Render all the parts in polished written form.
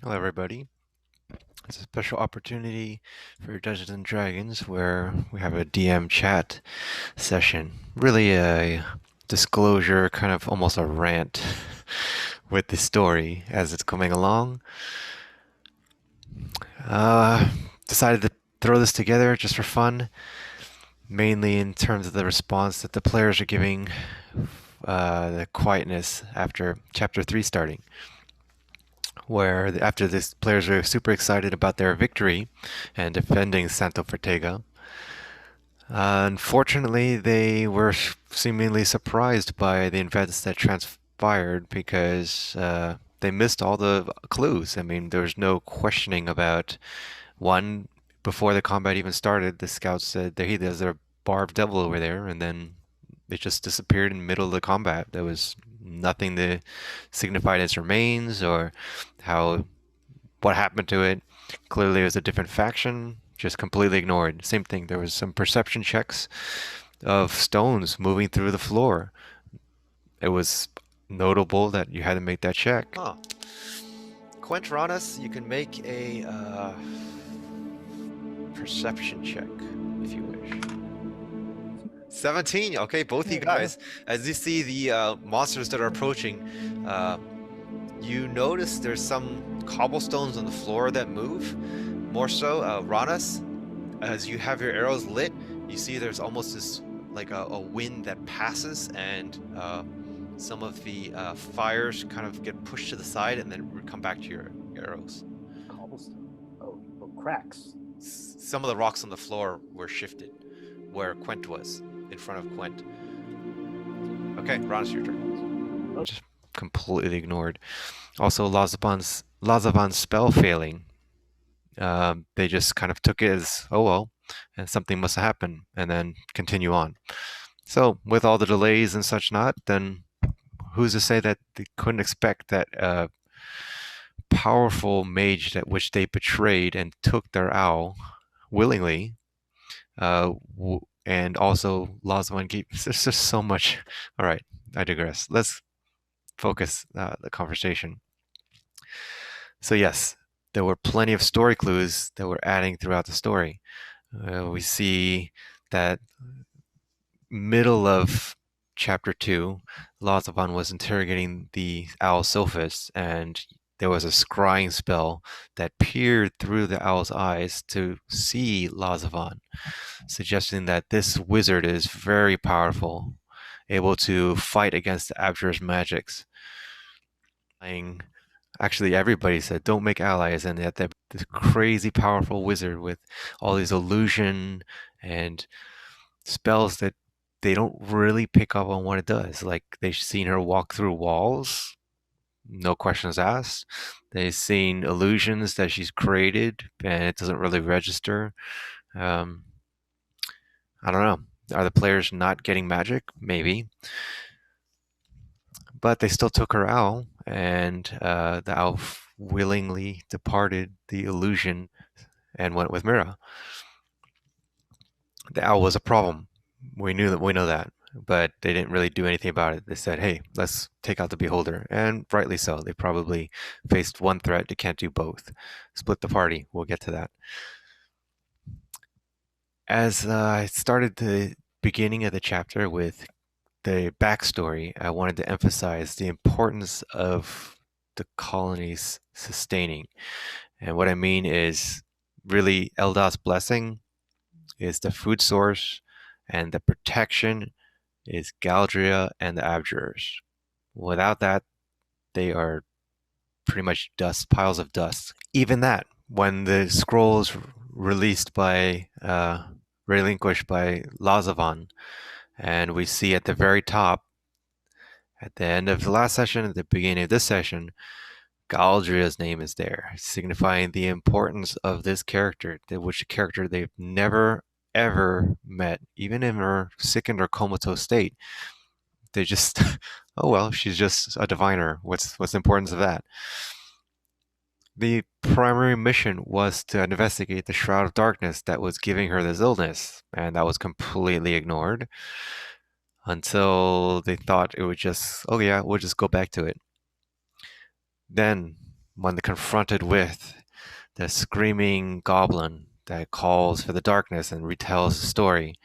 Hello, everybody. It's a special opportunity for Dungeons and Dragons where we have a DM chat session. Really a disclosure, kind of almost a rant with the story as it's coming along. Uh, Decided to throw this together just for fun, mainly in terms of the response that the players are giving, the quietness after Chapter 3 starting. Where after this, players are super excited about their victory and defending Santo Fortega. Unfortunately, they were seemingly surprised by the events that transpired because they missed all the clues. I mean, there was no questioning about one. Before the combat even started, the scouts said, "Hey, there's a barbed devil over there," and then it just disappeared in the middle of the combat. There was nothing to signify its remains or how what happened to it. Clearly, it was a different faction, just completely ignored. Same thing, there was some perception checks of stones moving through the floor. It was notable that you had to make that check. Huh. Quent Ronis, you can make a perception check if you wish. 17. Okay, both you guys. As you see the monsters that are approaching, you notice there's some cobblestones on the floor that move. More so, Ronis, as you have your arrows lit, you see there's almost this like a wind that passes, and some of the fires kind of get pushed to the side and then come back to your arrows. Cobblestone. Oh, cracks. Some of the rocks on the floor were shifted where Quent was, in front of Quent. Okay, Ronis, your turn. Just completely ignored. Also, Lazavan's spell failing. They just kind of took it as, oh well, and something must have happened, and then continue on. So, with all the delays and such not, then who's to say that they couldn't expect that powerful mage that which they betrayed and took their owl willingly, and also Lazavan gave. There's just so much. All right, I digress. Let's focus the conversation. So yes, there were plenty of story clues that were adding throughout the story. We see that middle of chapter 2, Lazavan was interrogating the owl Sophist, and there was a scrying spell that peered through the owl's eyes to see Lazavan, suggesting that this wizard is very powerful, able to fight against the Abjur's magics. Actually, everybody said don't make allies, and yet this crazy powerful wizard with all these illusion and spells that they don't really pick up on what it does. Like they've seen her walk through walls, no questions asked. They've seen illusions that she's created, and it doesn't really register. I don't know. Are the players not getting magic? Maybe. But they still took her owl, and the owl willingly departed the illusion and went with Mira. The owl was a problem. We know that, but they didn't really do anything about it. They said, "Hey, let's take out the beholder," and rightly so. They probably faced one threat; they can't do both. Split the party. We'll get to that. As I started the beginning of the chapter with the backstory, I wanted to emphasize the importance of the colonies sustaining. And what I mean is really Eldad's blessing is the food source, and the protection is Galdria and the Abjurers. Without that, they are pretty much dust, piles of dust. Even that, when the scroll is released by, relinquished by Lazavan, and we see at the very top, at the end of the last session, at the beginning of this session, Galdria's name is there, signifying the importance of this character, which character they've never ever met, even in her sickened or comatose state. They just, oh well, she's just a diviner. What's the importance of that? The primary mission was to investigate the Shroud of Darkness that was giving her this illness, and that was completely ignored until they thought it would just, oh yeah, we'll just go back to it. Then when they're confronted with the screaming goblin that calls for the darkness and retells the story,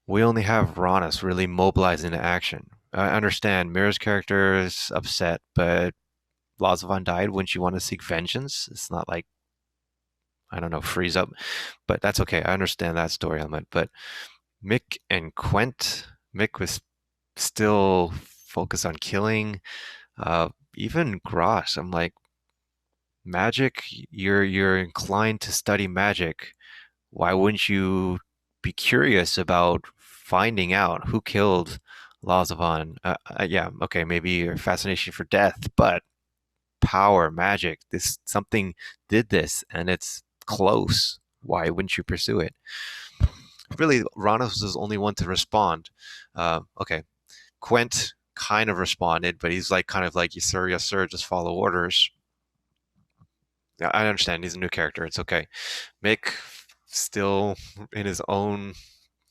we only have Ronis really mobilizing the action. I understand Mira's character is upset, but Lazavan died. Wouldn't you want to seek vengeance? It's not like, I don't know, freeze up, but that's okay. I understand that story element. But Mick and Quent, Mick was still focused on killing. Even Grosh, I'm like, magic, you're inclined to study magic. Why wouldn't you be curious about finding out who killed Lazavan? Yeah, okay, maybe your fascination for death, but power, magic, this something did this, and it's close. Why wouldn't you pursue it? Really, Ranos was the only one to respond. Okay, Quent kind of responded, but he's like kind of like, yes sir, just follow orders. Yeah, I understand he's a new character. It's okay. Mick still in his own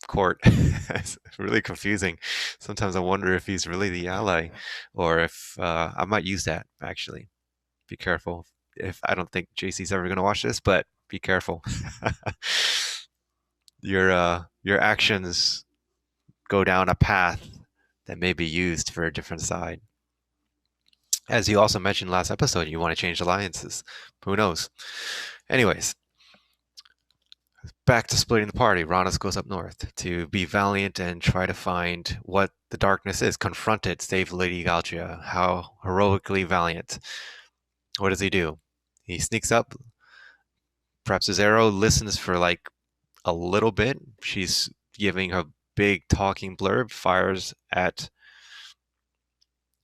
court. It's really confusing. Sometimes I wonder if he's really the ally, or if I might use that actually. Be careful. If I don't think JC's ever going to watch this, but be careful. Your actions go down a path that may be used for a different side. As you also mentioned last episode, you want to change alliances. Who knows? Anyways, back to splitting the party. Ronas goes up north to be valiant and try to find what the darkness is. Confront it, save Lady Galgia. How heroically valiant. What does he do? He sneaks up, perhaps his arrow, listens for like a little bit. She's giving a big talking blurb, fires at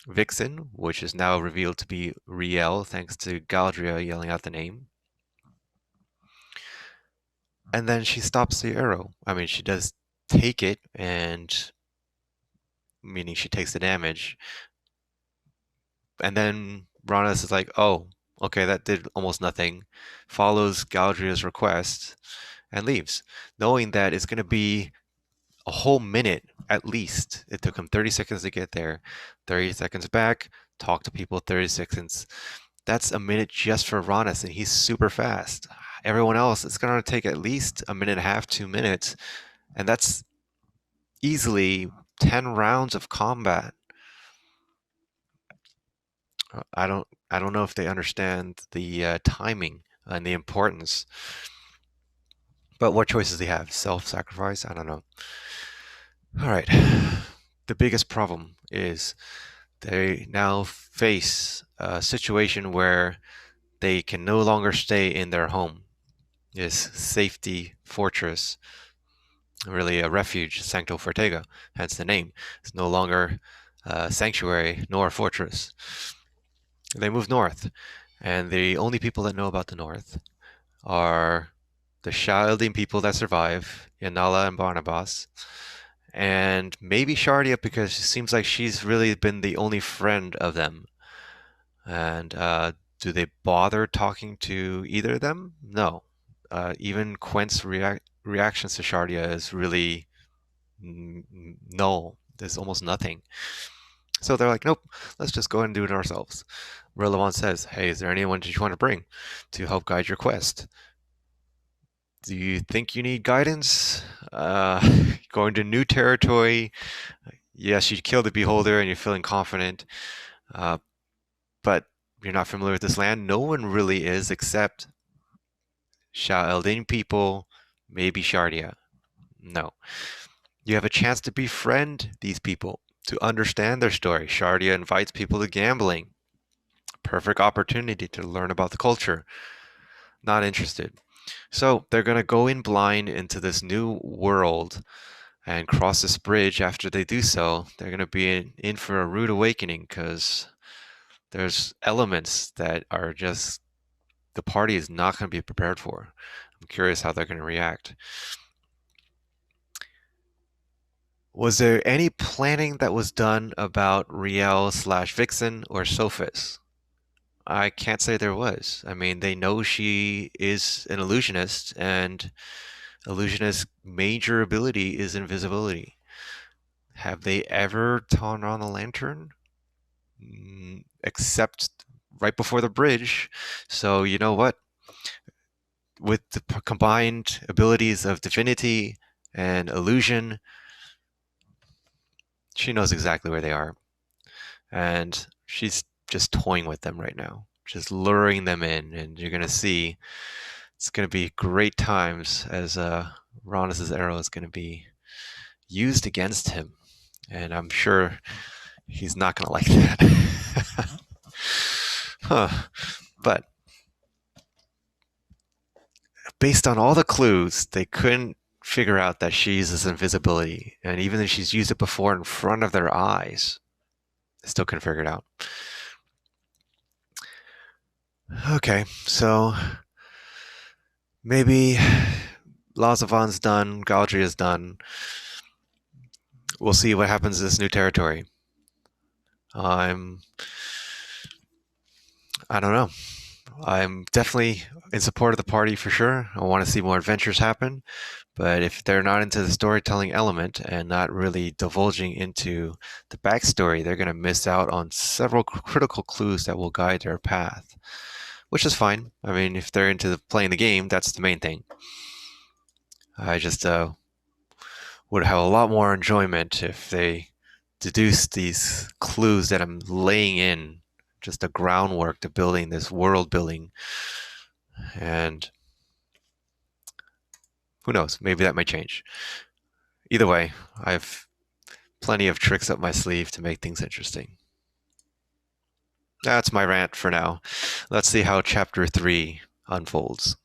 Vixen, which is now revealed to be Riel, thanks to Galdria yelling out the name. And then she stops the arrow. I mean, she does take it, and meaning she takes the damage. And then Ronas is like, oh, okay, that did almost nothing. Follows Galdria's request and leaves, knowing that it's going to be a whole minute at least. It took him 30 seconds to get there, 30 seconds back, talk to people, 30 seconds. That's a minute just for Ronis, and he's super fast. Everyone else, it's going to take at least a minute and a half, 2 minutes, and that's easily 10 rounds of combat. I don't know if they understand the timing and the importance. But what choices do they have? Self-sacrifice? I don't know. All right. The biggest problem is they now face a situation where they can no longer stay in their home. This safety fortress, really a refuge, Sancto Fortega, hence the name. It's no longer a sanctuary nor a fortress. They move north, and the only people that know about the north are the Chalding people that survive, Yanala and Barnabas, and maybe Shardia because it seems like she's really been the only friend of them. And do they bother talking to either of them? No. Even Quent's reactions to Shardia is really null. There's almost nothing. So they're like, nope, let's just go ahead and do it ourselves. Relevant says, hey, is there anyone that you want to bring to help guide your quest? Do you think you need guidance? Going to new territory. Yes, you killed the beholder and you're feeling confident, uh, but you're not familiar with this land. No one really is except Shah Eldin people, maybe Shardia. No. You have a chance to befriend these people, to understand their story. Shardia invites people to gambling. Perfect opportunity to learn about the culture. Not interested. So they're going to go in blind into this new world and cross this bridge. After they do so, they're going to be in for a rude awakening because there's elements that are just the party is not going to be prepared for. I'm curious how they're going to react. Was there any planning that was done about Riel slash Vixen or Sophis? I can't say there was. I mean, they know she is an illusionist, and illusionist's major ability is invisibility. Have they ever turned on a lantern? Except right before the bridge. So you know what? With the combined abilities of divinity and illusion, she knows exactly where they are. And she's just toying with them right now, just luring them in. And you're going to see it's going to be great times as Ronus's arrow is going to be used against him. And I'm sure he's not going to like that. Huh. But based on all the clues, they couldn't figure out that she uses invisibility. And even though she's used it before in front of their eyes, they still couldn't figure it out. Okay, so maybe Lazavan's done, Galdria's done. We'll see what happens in this new territory. I'm, I don't know. I'm definitely in support of the party for sure. I want to see more adventures happen. But if they're not into the storytelling element and not really divulging into the backstory, they're going to miss out on several critical clues that will guide their path, which is fine. I mean, if they're into playing the game, that's the main thing. I just would have a lot more enjoyment if they deduce these clues that I'm laying in, just the groundwork to building this world building. And who knows, maybe that might change. Either way, I've plenty of tricks up my sleeve to make things interesting. That's my rant for now. Let's see how chapter 3 unfolds.